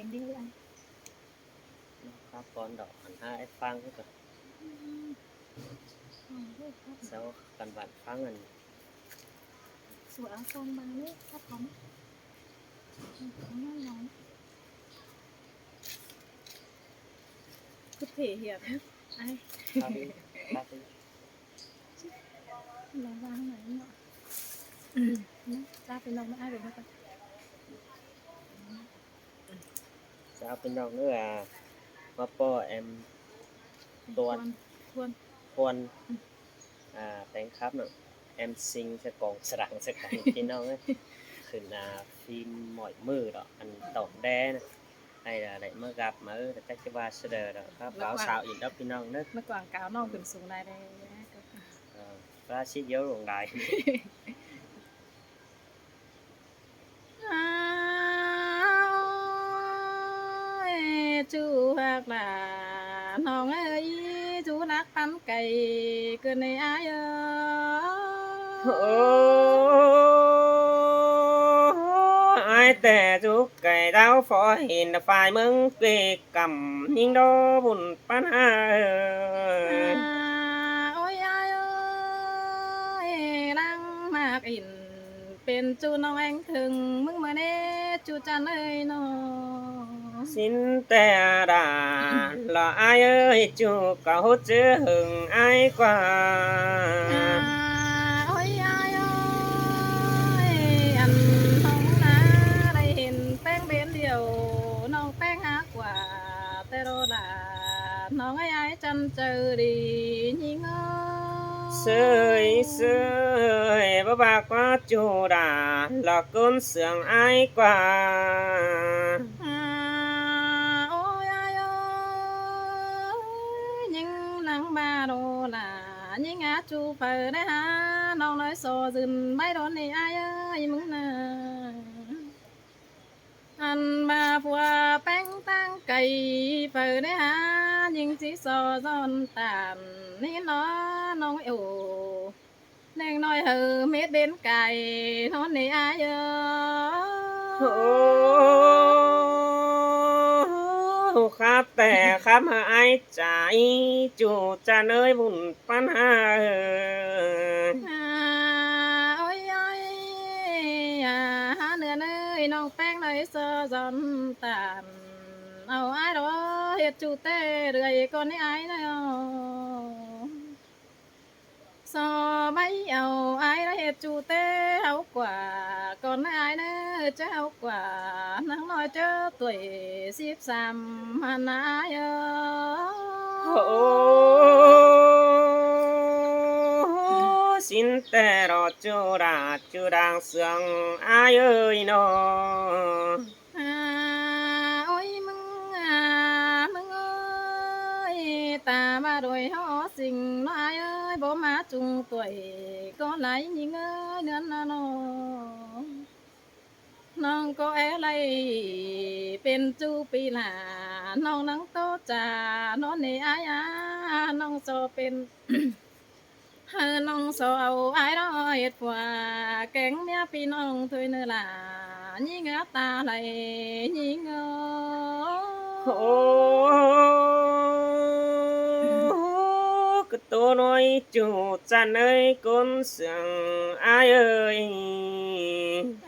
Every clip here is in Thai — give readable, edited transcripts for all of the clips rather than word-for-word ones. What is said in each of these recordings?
เพลงดีอันครับก่อนดอกหันห้าไอ้ฟังก็อ๋อด้วยครับเซากันบันฟังอันสวยเอาซองบางเลยครับผมน้องน้องคือเพเหียบไอ้ครับครับ ลองวางไหนเนาะนะจ้าเป็นน้องไม่ไอ้เลยนะครับ เซาเป็นดอกเนื้อมาป้อแอมตัวนทวนควรแตงครับเนาะแอมซิงสะกองสรังสะกันพี่น้องเอ้ยขึ้นฟิล์มหมอยมือดอกอันตอกแดนะhay là lại mới gặp mà cách cái ba sẽ đời đóครับbáo xạo gì đóพี่น้องนึก เมื่อก่อนกาวน้องขึ้นสูงได้ได้ ra xí dấu ruộng đài จูหักหลาน้องเอ้ยจูรักปันไก่เกินในอายai tè chú cày đáo phó hình là phải mừng về cầm nhưng đó buồn pan ha โอ้ยอายเอ้ยรังมากอินเป็นจูน้องแองถึงมึงมาเน่จูจันเอ้ยน้อง xin tè đà là ai ơi chú có hốt chứ hừng ai qua โอ้ยอายเอ้ยอันน้องนะได้เห็นแป้งเบนเดียวน้องแป้งหากว่าแต่โรลาน้องไอ้ไอ้จันเจอดียิ่งเอ้ย sơi sơi bà bà qua chú đà là con sướng ai qua โอ้ยอายเอ้ยยิ่งนังมาโดล่ะยิ่งอาจูเปิดได้ฮะน้องน้อยโซซึนไม่โดนนี่อายเอ้ยมึงน่ะอันมาผัวแป้งตั้งไก่เปิดได้ฮะยิ่งจีโซซอนตามนี่น้อน้องเอ๋วแนงน้อยเฮอเม็ดเด่นไก่นอนนี่อายเอ้ย ครับแต่ครับไอ้ใจจูจะเนยบุญปัญหา โอ้ยโอ้ยหาเนื้อเนยน้องแป้งเลยเซอจอนตามเอาไอ้ดอเฮ็ดจูเต้เรื่อยก่อนนี้ไอ้เนาะซอใบเอาไอ้ละเฮ็ดจูเต้เอากว่าก่อนนี้ไอ้เนอะจะเอากว่านังน้อยเจอtuổi 13หันนะเอ้xin tè rọ chú đang sương ai ơi nó โอ้ยมึงมึงเอ้ยตามาโดยเฮาสิ่งน้อยเอ้ยบ่มาจุงตัวก็ไหลยิงเอ้ยเนื้อนาน้องน้องก็อะไรเป็นจูปีหลาน้องนังโตจานอนในอายาน้องโซเป็น เฮอน้องโซเอาไอ้ร้อยเอ็ดกว่าแกงเมียพี่น้องถวยเนื้อหลายิงตาไหลยิงcái tôi nói chú cha ơi con sương ai ơi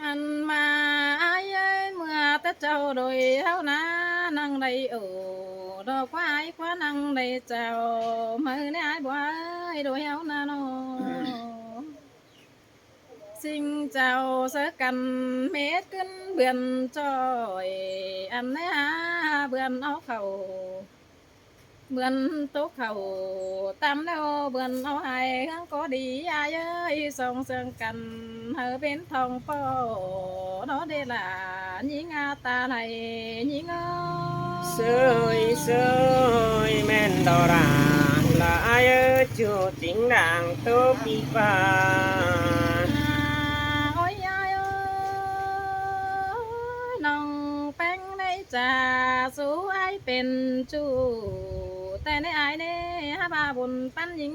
อันมาอายเอ้ยเมื่อแต่เจ้าโดยเท่านานั่งได้โอดอกควายคว้านั่งได้เจ้ามือในอายบ่เอ้ยโดยเฮานาน้องสิ่งเจ้าเสอกันเม็ดขึ้นเบือนจ้อยอันไหนหาเบือนเอาเข้าเบือนโต๊ะเข้าตามแล้วเบือนเอาให้ข้างก็ดีอายเอ้ยส่งเสริงกันเฮอเป็นทองป้อnó đây là nhí nga ta này nhí ngơ sơi sơi men đò ra là ai ơi chú chính đàng tốt đi qua ôi ai ơi nòng bánh đây trà số ai bên chúแต่ในอายเน่ฮะบาบุญปั้นยิง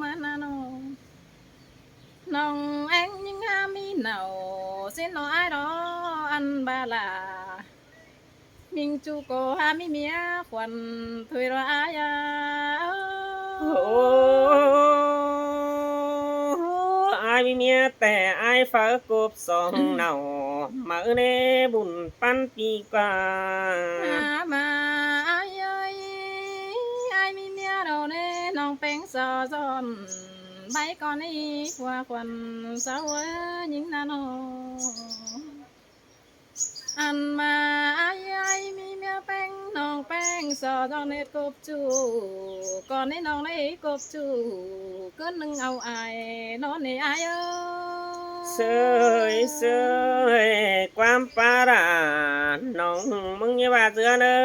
มันนะน้องน้องเอ็งยิงฮามีเหนาสิ้นน้อยดออันบาลา mình chu cô ha mi mía quần thuê ra ai à aiมีเมียแต่ไอ้ฟ้ากบสองเนามาเน่บุญปั้นปีกว่า à mà ai ơi ai mi mía đâu nè nong bén sò giòn bay con đi qua quần sao những na nó ăn mà ai mi mía bén nong bén sò giòn nè cốp chu con ấy nong đấy cốp chu cứ nâng ao ai nó nè ai ơi เสยเสยความปาราน้องมึงอย่าว่าเสือเนอ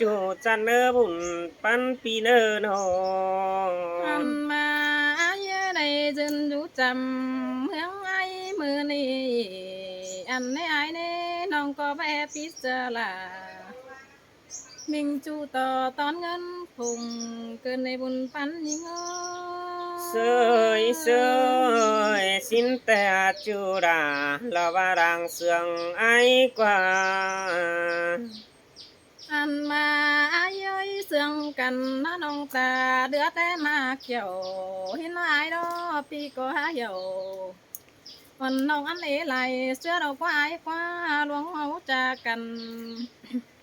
จูจันเนอบุญปั้นปีเนอน้อง ăn mà ai ở đây dân chú trầm hướng ai mưa nì ăn nè ai nè nong có bé pizza là mình chú tò tón ngân phùng cơn này buồn pan nhỉ ngơ เสยเสยสินแต่จูดาละว่ารังเสืองไอ้กว่า ăn mà ai ơi sương cần nó nong ta đứa té mà kiểu hin ai đó pi có há hiểu còn nong ăn ấy lại xưa đâu có ai qua luống máu trà cần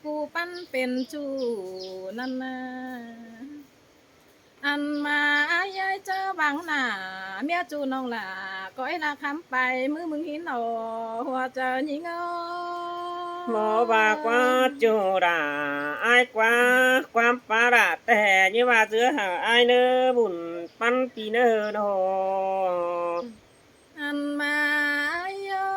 กูปั้นเป็นจูนั่นนะอันมาอายายเจอบางหน้าเมียจูน้องหล่าก้อยลาคำไปมือมึงหินเอาหัวเจอยิงเอา หมอว่าquáจูดาไอ้กว่าความปาระแต่ยี่ว่าเสือหาไอ้เนอบุญปั้นปีเนอโน อันมาอายา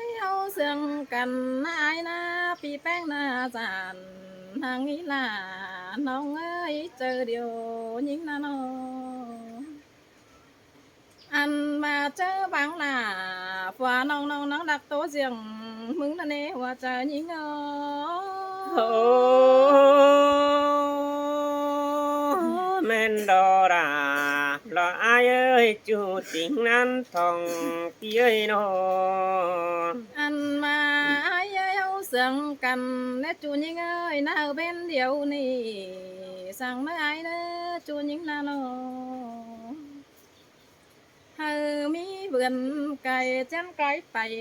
ยเอาเสื่องกันนายนะปีแป้งหน้าจานทางนี้ล่ะน้องเอ้ยเจอเดียวยิงนะน้อง ăn mà chớ bằng là qua nong nong nong đặt tố riêng mừng là nè hoa trời nhí ngơ โอ้แม่นดอราลออายเอ้ยจูติงนั้นทองพี่เอ้ยโน ăn mà ai ơi âu sương cần nè chú nhí ơi nào bên điều nì sang nơi ai đó chú nhí na nó hơ mi vườn cày chén cái bày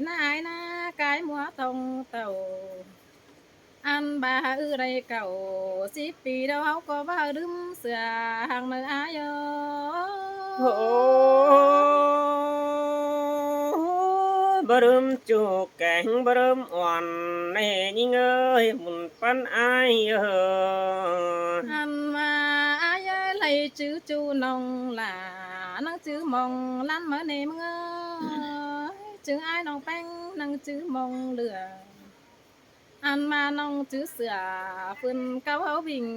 na ai na cái múa tông tàu ăn bà ư đây cầu ship vì đâu hấu có bà đứng sửa hàng nơi ai ơi โอ้บรึมจูแกงบรึมอ่อนแน่ยิ่งเอ้ยมุนปันอายเอ้ย ăn mà ai ơi lấy chữ chú nông là năng chữ mong lăn mở nêm ơi chữ ai nông bánh năng chữ mong lửa ăn mà nông chữ sửa phần cao hấu bình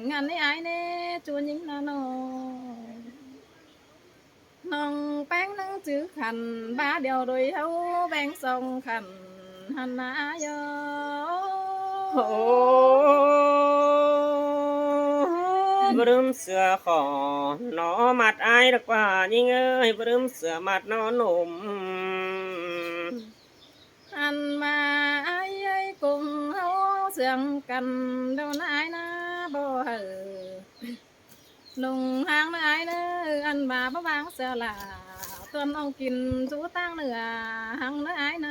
ngàn ấy ai nè chua những là nông bánh năng chữ khăn ba điều đôi hấu bánh sông khăn hàn á yo โอ้บรึมเสือขอหนอมัดอายดีกว่ายิ่งเอ้ยบรึมเสือมัดนอหนุ่ม ăn mà ai ấy cùng hấu sương cần đâu nãy na bò hở lùng hàng nơi ai nữa ăn mà bó vang sợ là tuần ông kín chú tăng nữa hàng nơi ai nè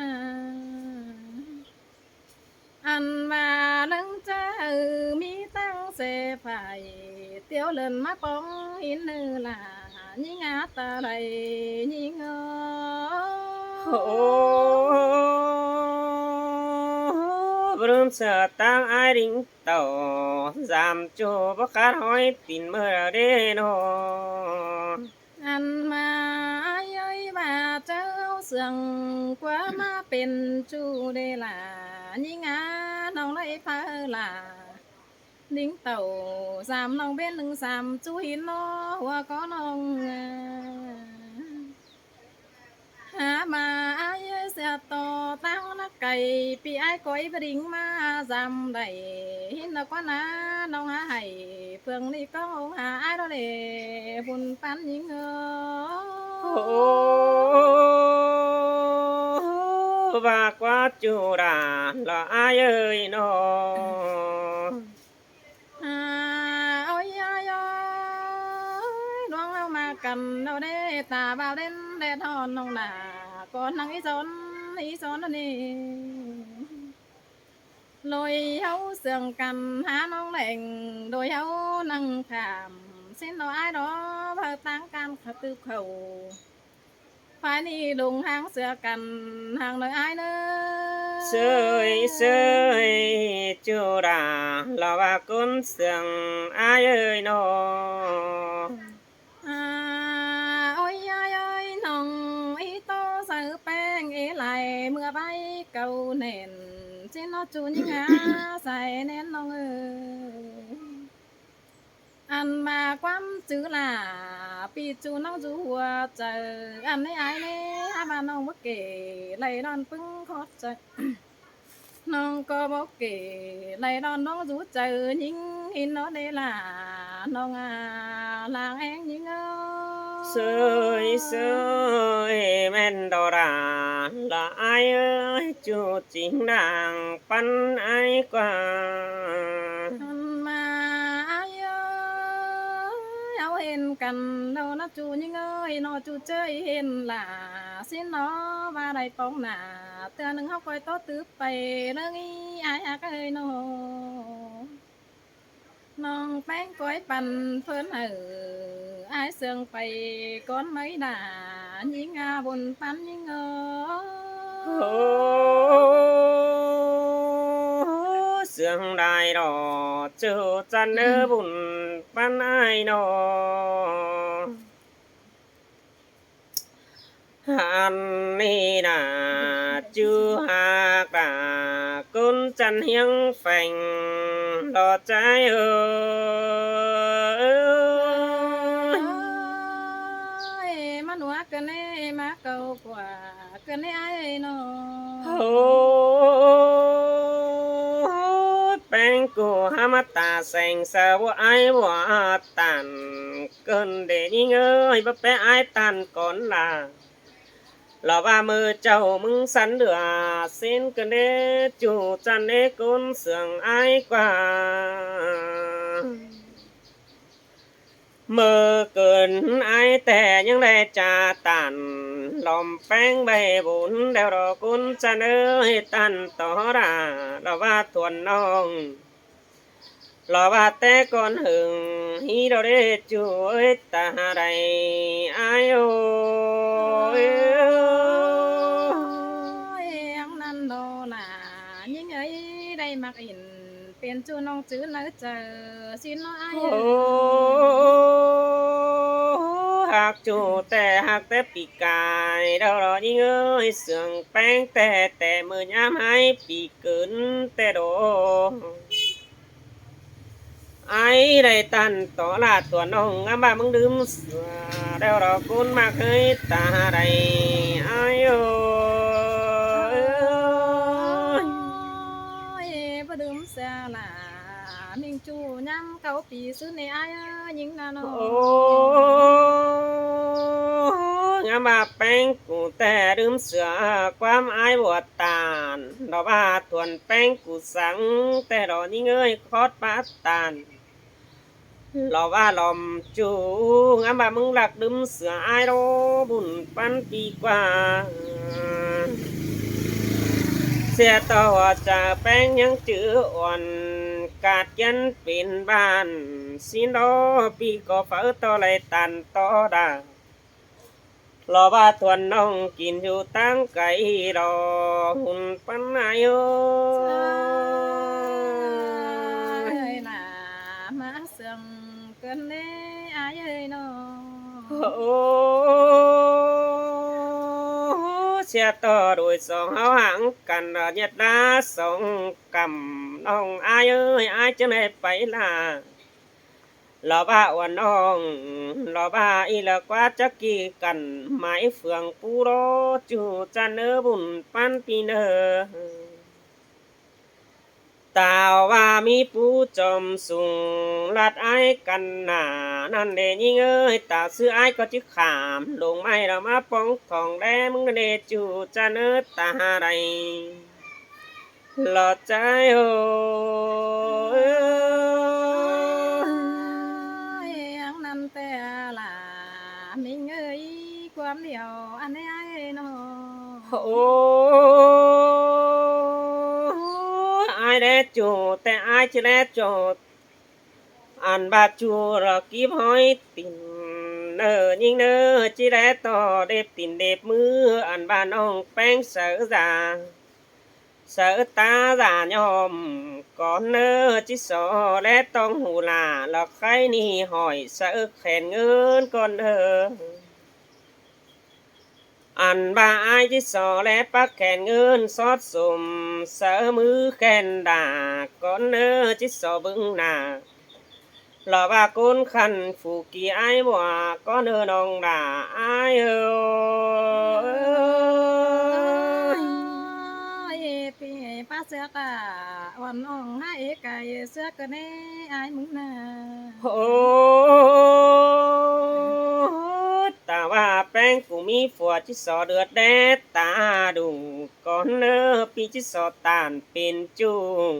ăn mà nâng cha mi tăng sẽ phải tiêu lần mắt bóng in nữa là nhí ngã ta đầy nhí ngơ โอ้บรึมเสือตั้งอายริงเต่าจำโจบขาดห้อยตินเมื่อเดโน ăn mà ai ơi bà cháu sương quá má bên chú đây là nhí ngã nong lấy phá là lính tàu giảm nong bên lưng giảm chú hiến nó hoa có nong hả mà ai ơi sẽ to tao nó cày bị ai coi và đính mà giảm đầy hiến nó có ná nong hả hay phương đi có ông hả ai đó để buồn pan những ngơ โอ้ và quá chu đà là ai ơi nó ôi ơi ơi đoan lao mà cần đâu đây ta vào đến để thon nông nà con năng ý xón đó nè lôi hấu sườn cầm há nông lệnh đôi hấu năng khảm xin nói ai đó bơ tăng can khả tư khẩu phải đi đùng hàng sửa cần hàng nơi ai nữa sơi chu đà là bà con sương ai ơi nó ôi ai ơi nồng ý tô sợ beng ý lại mưa bay cầu nền xin nó chú những á xài nén nông ơi ăn mà quắm chữ là pi chú nó rú chờ ăn ấy ai nè mà nông bất kể lấy đòn pưng khó trời nông có bất kể lấy đòn nó rú chờ những in nó đây là nông làng em những sơi men đò đà là ai ơi chu chính đàng pan ai qua mà ai ơi áo hên cần đâu nó chú những ơi nó chú chơi hên là xin nó và đại phong nà tựa nâng học coi tốt tứ bày lương ý ai cái ơi nó non bán cõi bành phơn ở ai sương bày con mấy đà những buồn pan những sương đài đỏ chờ chăn ơ bùn pan ai nó hàn ni đà chưa hạc đà con chăn hiếng phành đỏ trái ơi mà nuốt cái này mà cầu quả cái này ai nó bang cô hamata sành sa bo ai bo tàn cơn để đi ngơi bắp bé ai tàn còn là lò ba mơ châu mừng sắn được xin cơn đế chủ chăn đế côn sườn ai qua mơ cơn ai tè những đây trà tàn lòm bang bày bốn đeo đò côn chăn ơi tàn tỏ ra lò ba thuần nong lò ba té con hừng hi đâu đế chủ ơi ta đầy ai ơi ăn năn đồ là những ấy đây mặc in tiền chu nông chữ nỡ chờ xin nó ai hạc chủ tè hạc té bị cài đâu đó những ơi sườn bang tè tè mưa nhám hay bị cứng tè đồ ai đây tan tỏ là tuần ông ngắm ba mừng đếm đeo đó côn mạc hơi ta đây ai ơi bữa đêm xa là mình chu nhắm câu pì xứ này ai những nó ngắm ba bang cụ tè đếm sửa quam ai bọt tàn đó ba tuần bang cụ sáng tè đó những ơi khót bát tàn lò ba lòm chú ngắm bà mừng lạc đâm sửa ai đó bùn pan đi qua xe tàu trà bánh những chữ ổn cạt chân pin bàn xin đó bị có phở to lại tàn to đà lò ba thuần nông kín dù tăng cái đò hùn pan ai ơi là má sương cơn đấy ai ơi nó xe to đuổi sông háo hãng cần nhật đá sông cầm nông ai ơi ai chứ mẹ phải là lò ba uẩn nông lò ba y là quá chắc kỳ cần mãi phường pu đô chủ cha nơ bùn pan pi nơ ตาวว่ามีผู้จอมสูงลัดไอ้ายกันหนานั่นเดยิ่งเอ้ยตาซื้อไอ้ายก็จิขามลงไม้เรามาป้องทองแดมึงเดจูจะเนื้อตาไรหลอดใจโอ้ยอังนั้นแต่ละมิงเอ้ยความเดียวอันนี้ไอ้น้อ โอ้ไอ้ายเดจูแต่ไอ้ายจะแลจูอันบาจูรอกีบห้อยตินเนอยิ่งเนอจิแลต่อเด็บตินเด็บมืออันบ้านน้องแป้งเสือจาเสือตาจายอมก่อนเนอจิสอและต้องหูลาหลอกใครนี่หอยเสือแขนเงินก่อนเธออันบ่าอายจิสอและปักแขนเงินซอดสมเสือมือแขนดาก่อนเนอจิสอบึงหน้าหล่อว่ากุนขันฟูกีไอ้บัวก็เนอน้องด่าไอ้เอ้ย ปีป้าเสือกะวันอ่องให้ไก่เสือกะเน่ไอ้มึงน่ะ โอ้แต่ว่าแป้งกูมีฝัวจิสอเดือดแดดตาดุงก่อนเนอปีจิสอตานเป็นจุง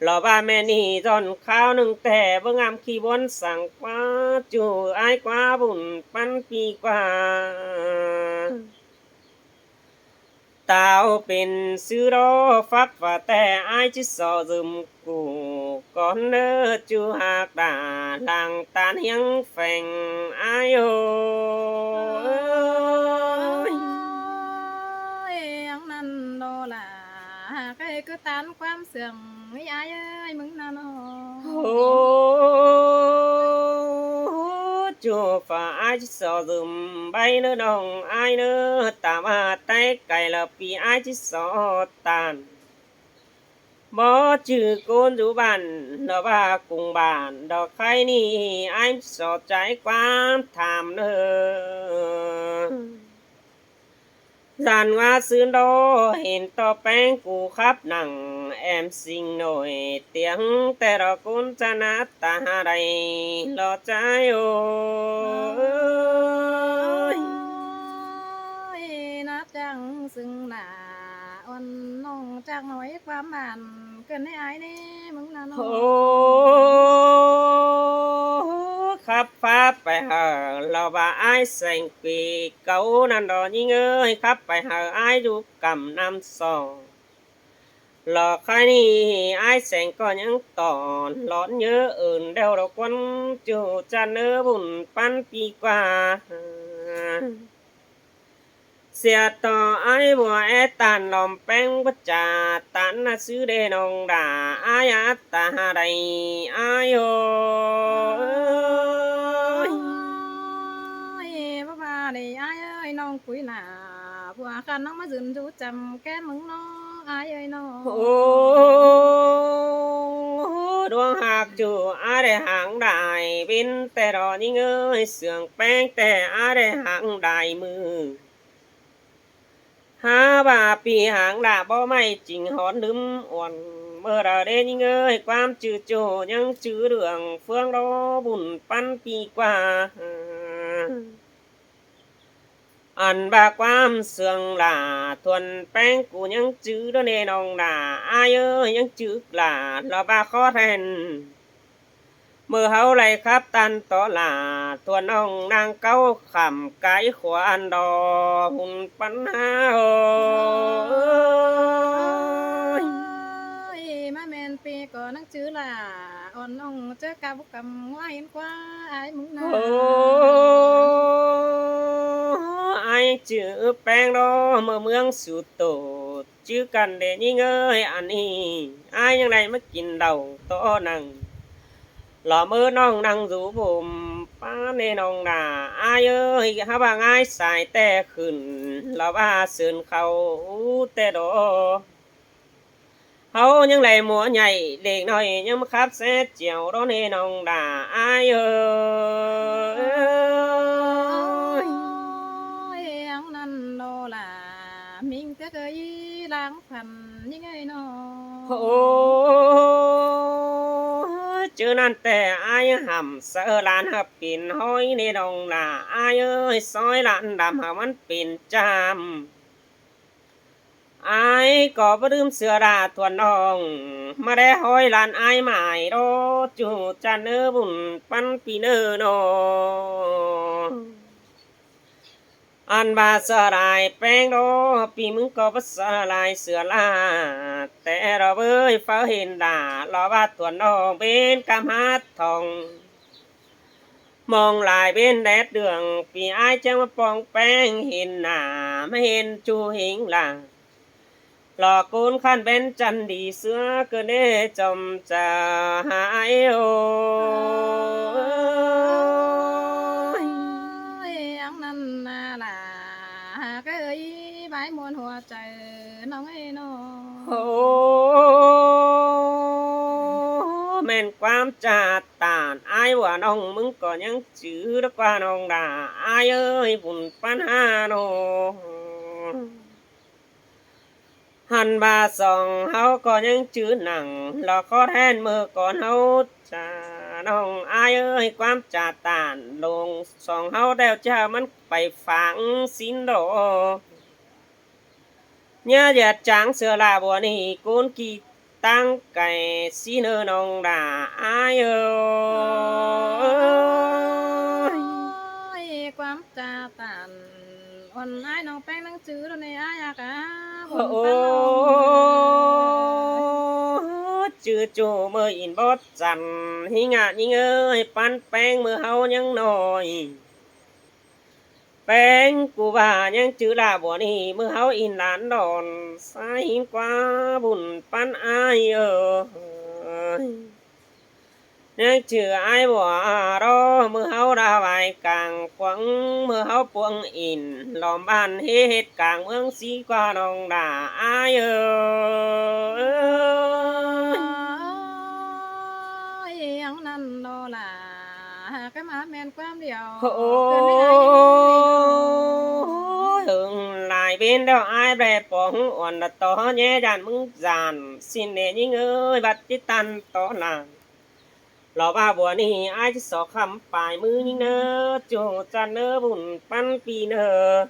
หล่อว่าแม่นี่จอนข้าวหนึ่งแต่เบิ่งงามขี้บนสั่งกว่าจูไอ้กว่าบุญปันปีกว่าตาวเป็นซื้อรอฟักว่าแต่ไอ้จิสอซึมกูก่อนเนอจูหากด่าหลังตานเฮียงแฝงไอ้โอ้ย อังนั้นโดล่ะใครก็ตานความเสื่อมไอ้เอ้ยมึงน่ะน้อ โอ้จูฝ่าไอ้จิสอซึมใบเนื้อดองไอ้เนื้อตามาไต้ไก่ละปีไอ้จิสอตานบ่จื้อโกนอยู่บ้านดอกว่ากุ้งบ้านดอกไข่นี่ไอ้สอดใจความถามเด้อสันว่าซื้อโดเห็นต่อแป้งกูครับหนังแอมสิงหน่อยเตียงแต่เรากุนจะนัดตาใดรอใจโอ้ย นับจังซึ่งหนาอ่อนน้องจากหน่อยความมันเกินให้อายนี่มึงน่ะน้อ โอ้ขับฟ้าไปหาเราว่าไอ้ายแสงปีเก่านั่นดอกยิ่งเอ้ยขับไปหาไอ้ายดูกำน้ำซองหลอกใครนี่ไอ้ายแสงก็ยังตอนหลอนเยอะอื่นเดวเราควันจูจะเนื้อบุญปันปีกว่าเสียต่อไอ้บัวแอตานลอมแป้งบัจจาตันน่ะซื้อเดนองด่าอายาตาใดอายโอยบ้าได้อายเอ้ยน้องคุยหนาผัวกันน้องมายืนดูจำแก้มึงน้ออายเอ้ยน้อ โอ้ดวงหากจูอาได้หางได้บินแต่รอยิ่งเอ้ยเสื่องแป้งแต่อาได้หางได้มือหาว่าปีหางด่าบ่ไม่จริงหอนลืมอ่อนเมื่อเราได้ยิ่งเอ้ยความจืดโจยังจื้อเรื่องเฟืองรอบุญปันปีกว่าอันบาความเสื่องหลาทวนแป้งกูยังจื้อเด้อเนน้องด่าอายเอ้ยยังจื้อหลาเราบาขอแทนเมื่อเฮาไหลครับตันต่อหลาตัวน้องนางเก้าขำไก่ขวานดอหุ่นปัญหาโอ้ย มาแมนปีก่อนนังจื้อล่ะอ่อนน้องเจอกาบุกกำว่าเห็นกว่าอายมึงน่ะ โอ้ไอจื้อแป้งรอเมื่อเมืองสุดโตจื้อกันเดยิ่งเอ้ยอันนี้อายยังไงมากินเดาต่อนังหล่อมือน้องนั่งอยู่ผมป้าเนน้องด่าอายเอ้ยหาว่าง่ายสายแต่ขึ้นหล่อว่าเสื่นเขาแต่ดอเฮายังไหลหมัวใหญ่เด็กน้อยยังมาขับแซ่เจียวรอเนน้องด่าอายเอ้ย อังนั้นโลล่ะ mình cái cây lãng phần những ngày nó โอ้ชื่อนั้นแต่อายห่ำเสอหลานหับปิ่นห้อยในดงหนาอายเอ้ยซอยหลานดำหามันปิ่นจำอายก็บ่ลืมเสือดาทวนน้องมาได้ห้อยหลานอายหมายโดจูจันเนอบุญปันปีเนอโนอันบาสลายแป้งโดปีมึงก็บาสลายเสือลาแต่เราเบ้ยเฝ้าเห็นด่าเราว่าตัวน้องเป็นกำฮัดทองมองลายเป็นแดดเดืองปีอายจะมาปองแป้งเห็นหน้าไม่เห็นจูหิงหลังหลอกกูนขันเป็นจันดีเสือเกินเด้จมจะหายโอ ăn năn là cái ấy bãi muôn hoa trời nóng ấy nó โอ้แม่นความจาดตานอายว่าน้องมึงก็ยังจื้อแล้วกว่าน้องด่าอายเอ้ยบุญปัญหาโนหันบาสองเฮาก็ยังจื้อหนังรอขอแทนมือก่อนเฮาจาน้องอายเอ้ยความจาดตานลงสองเฮาแล้วจะมันไปฝังสินโดnhớ giờ trắng sửa là bùa nì cún kỳ tăng cày xin ơ nông đà ai ơiความจาตันอ่อนไอ้น้องแป้งนั่งจื้อแล้วในอ้ายากะ chưa chủ mơ in bót dằn hi ngạ nhinh ơi pan beng mơ hao nhăng nồi beng cụ bà nhăng chữ là bùa nì mơ hao in lán đòn sai hin qua bùn pan ai nhăng chữ ai bỏ đó mơ hao ra vài càng quăng mơ hao buông in lòm bàn hết càng mương xí qua nòng đà ai ăn năn đó là cái má men quam điều hưởng lại bên đâu ai bè bóng ổn là to nhé đàn mừng giàn xin để những ơi bắt cái tan to là lò ba bùa nì ai chứ sọ khăm phải mưa những nơ chủ tràn nơ bùn pan pi nơ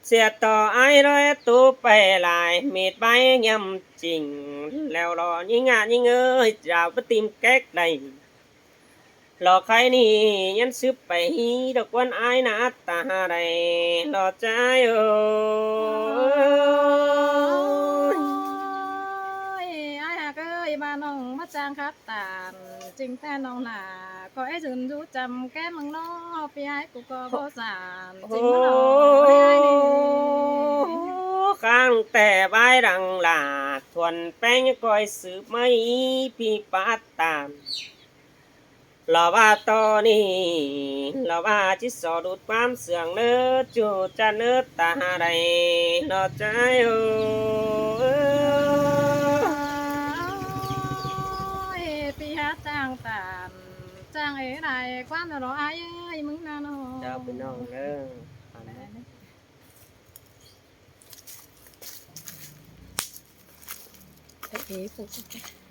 xe to ai rồi tu bè lại mệt bay nhầm trình leo lò những những ơi chào bất tìm cách này lò khai nì nhân sức bày được quân ai nát ta đây lò trái ơi ai hạc ơi ba nông mất trang khát tàn chính ta nông là có ai dừng rú chầm cái mừng nó phía ai cũng có vô sản chính nó ai đi khangแต่บายรังลาทวนแป้งก้อยสืบไม่ปีปาตามลาว่าตอนนี้ลาว่าจิตสอดูดความเสื่องเนื้อจูจะเนื้อตาใดนอใจปีฮะจ้างตามจ้างไอ้ไรความเราไอ้เอ้ยมึงน่ะเนาะ เจ้าเป็นน้องเด้อ เอ๊ะ